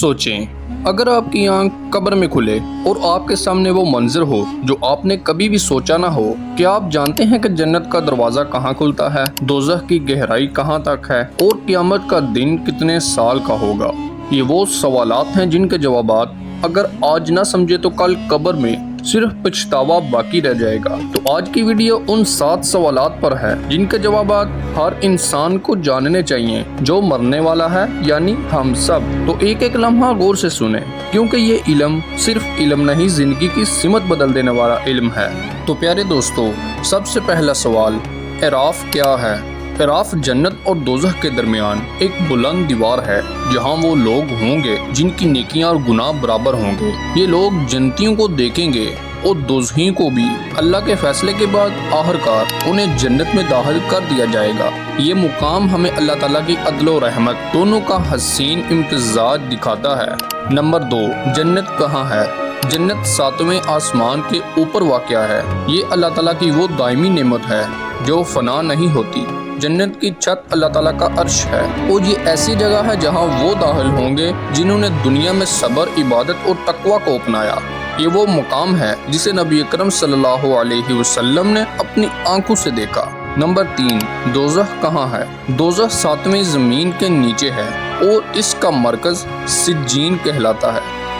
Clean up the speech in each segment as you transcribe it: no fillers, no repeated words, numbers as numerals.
سوچیں، اگر آپ کی آنکھ قبر میں کھلے اور آپ کے سامنے وہ منظر ہو جو آپ نے کبھی بھی سوچا نہ ہو، کیا آپ جانتے ہیں کہ جنت کا دروازہ کہاں کھلتا ہے، دوزخ کی گہرائی کہاں تک ہے اور قیامت کا دن کتنے سال کا ہوگا؟ یہ وہ سوالات ہیں جن کے جوابات اگر آج نہ سمجھے تو کل قبر میں صرف پچھتاوا باقی رہ جائے گا۔ تو آج کی ویڈیو ان 7 سوالات پر ہے جن کے جوابات ہر انسان کو جاننے چاہیے جو مرنے والا ہے، یعنی ہم سب۔ تو ایک ایک لمحہ غور سے سنیں، کیونکہ یہ علم صرف علم نہیں، زندگی کی سمت بدل دینے والا علم ہے۔ تو پیارے دوستو، سب سے پہلا سوال، اعراف کیا ہے؟ اعراف جنت اور دوزخ کے درمیان ایک بلند دیوار ہے جہاں وہ لوگ ہوں گے جن کی نیکیاں اور گناہ برابر ہوں گے۔ یہ لوگ جنتیوں کو دیکھیں گے اور دوزخیوں کو بھی۔ اللہ کے فیصلے کے بعد آخرکار انہیں جنت میں داخل کر دیا جائے گا۔ یہ مقام ہمیں اللہ تعالیٰ کی عدل و رحمت دونوں کا حسین امتزاج دکھاتا ہے۔ نمبر 2، جنت کہاں ہے؟ جنت 7ویں آسمان کے اوپر واقع ہے۔ یہ اللہ تعالیٰ کی وہ دائمی نعمت ہے جو فنا نہیں ہوتی۔ جنت کی چھت اللہ تعالیٰ کا عرش ہے اور یہ ایسی جگہ ہے جہاں وہ داخل ہوں گے جنہوں نے دنیا میں صبر، عبادت اور تقویٰ کو اپنایا۔ یہ وہ مقام ہے جسے نبی اکرم صلی اللہ علیہ وسلم نے اپنی آنکھوں سے دیکھا۔ نمبر 3، دوزخ کہاں ہے؟ دوزخ 7ویں زمین کے نیچے ہے اور اس کا مرکز سجین کہلاتا ہے۔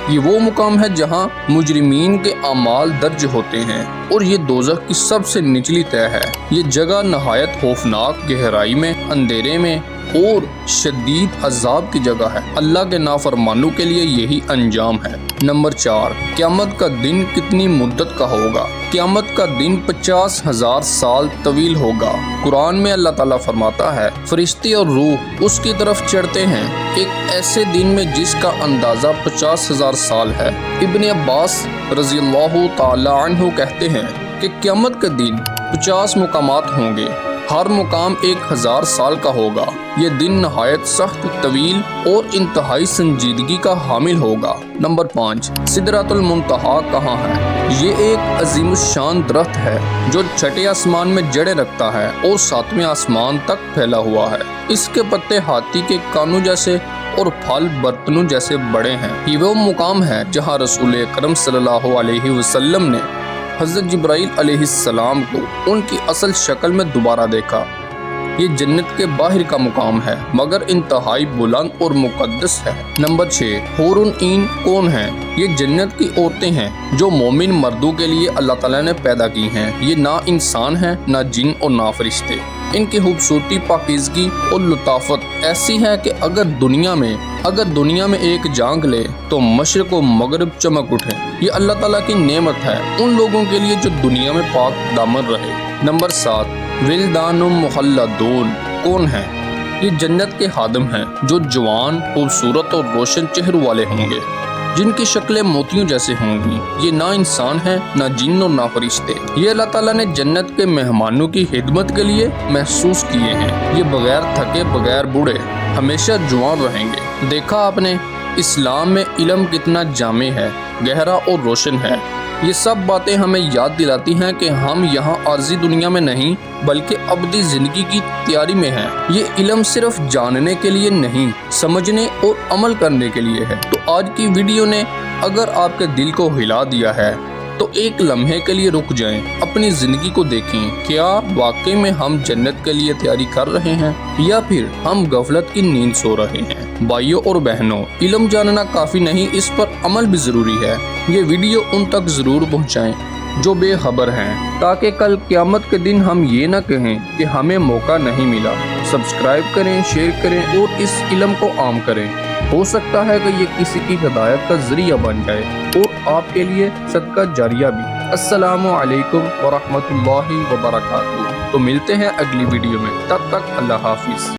یہ وہ مقام ہے جہاں مجرمین کے اعمال درج ہوتے ہیں اور یہ دوزخ کی سب سے نچلی تہہ ہے۔ یہ جگہ نہایت خوفناک، گہرائی میں، اندھیرے میں اور شدید عذاب کی جگہ ہے۔ اللہ کے نافرمانوں کے لیے یہی انجام ہے۔ نمبر 4، قیامت کا دن کتنی مدت کا ہوگا؟ قیامت کا دن 50,000 سال طویل ہوگا۔ قرآن میں اللہ تعالیٰ فرماتا ہے، فرشتے اور روح اس کی طرف چڑھتے ہیں ایک ایسے دن میں جس کا اندازہ 50,000 سال ہے۔ ابن عباس رضی اللہ تعالی عنہ کہتے ہیں کہ قیامت کے دن 50 مقامات ہوں گے، ہر مقام 1000 سال کا ہوگا۔ یہ دن نہایت سخت، طویل اور انتہائی سنجیدگی کا حامل ہوگا۔ نمبر 5، سدرۃ المنتہا کہاں ہے؟ یہ ایک عظیم الشان درخت ہے جو 6 آسمان میں جڑیں رکھتا ہے اور 7ویں آسمان تک پھیلا ہوا ہے۔ اس کے پتے ہاتھی کے کانوں جیسے اور پھل برتنوں جیسے بڑے ہیں۔ یہ وہ مقام ہے جہاں رسول اکرم صلی اللہ علیہ وسلم نے حضرت جبرائیل علیہ السلام کو ان کی اصل شکل میں دوبارہ دیکھا۔ یہ جنت کے باہر کا مقام ہے مگر انتہائی بلند اور مقدس ہے۔ نمبر 6، حور العین کون ہیں؟ یہ جنت کی عورتیں ہیں جو مومن مردوں کے لیے اللہ تعالیٰ نے پیدا کی ہیں۔ یہ نہ انسان ہیں، نہ جن اور نہ فرشتے۔ ان کی خوبصورتی، پاکیزگی اور لطافت ایسی ہے کہ اگر دنیا میں ایک جھانک لے تو مشرق و مغرب چمک اٹھے۔ یہ اللہ تعالیٰ کی نعمت ہے ان لوگوں کے لیے جو دنیا میں پاک دامن رہے۔ نمبر 7، ولدان مخلدون کون ہیں؟ یہ جنت کے خادم ہیں جو جوان، خوبصورت اور روشن چہروں والے ہوں گے، جن کی شکلیں موتیوں جیسے ہوں گی۔ یہ نہ انسان ہیں، نہ جن اور نہ فرشتے۔ یہ اللہ تعالیٰ نے جنت کے مہمانوں کی خدمت کے لیے محسوس کیے ہیں۔ یہ بغیر تھکے، بغیر بوڑھے ہمیشہ جوان رہیں گے۔ دیکھا آپ نے اسلام میں علم کتنا جامع ہے، گہرا اور روشن ہے۔ یہ سب باتیں ہمیں یاد دلاتی ہیں کہ ہم یہاں عارضی دنیا میں نہیں بلکہ ابدی زندگی کی تیاری میں ہیں۔ یہ علم صرف جاننے کے لیے نہیں، سمجھنے اور عمل کرنے کے لیے ہے۔ تو آج کی ویڈیو نے اگر آپ کے دل کو ہلا دیا ہے تو ایک لمحے کے لیے رک جائیں، اپنی زندگی کو دیکھیں، کیا واقعی میں ہم جنت کے لیے تیاری کر رہے ہیں یا پھر ہم غفلت کی نیند سو رہے ہیں؟ بھائیوں اور بہنوں، علم جاننا کافی نہیں، اس پر عمل بھی ضروری ہے۔ یہ ویڈیو ان تک ضرور پہنچائیں جو بے خبر ہیں، تاکہ کل قیامت کے دن ہم یہ نہ کہیں کہ ہمیں موقع نہیں ملا۔ سبسکرائب کریں، شیئر کریں اور اس علم کو عام کریں۔ ہو سکتا ہے کہ یہ کسی کی ہدایت کا ذریعہ بن جائے اور آپ کے لیے صدقہ جاریہ بھی۔ السلام علیکم ورحمۃ اللہ وبرکاتہ۔ تو ملتے ہیں اگلی ویڈیو میں، تب تک اللہ حافظ۔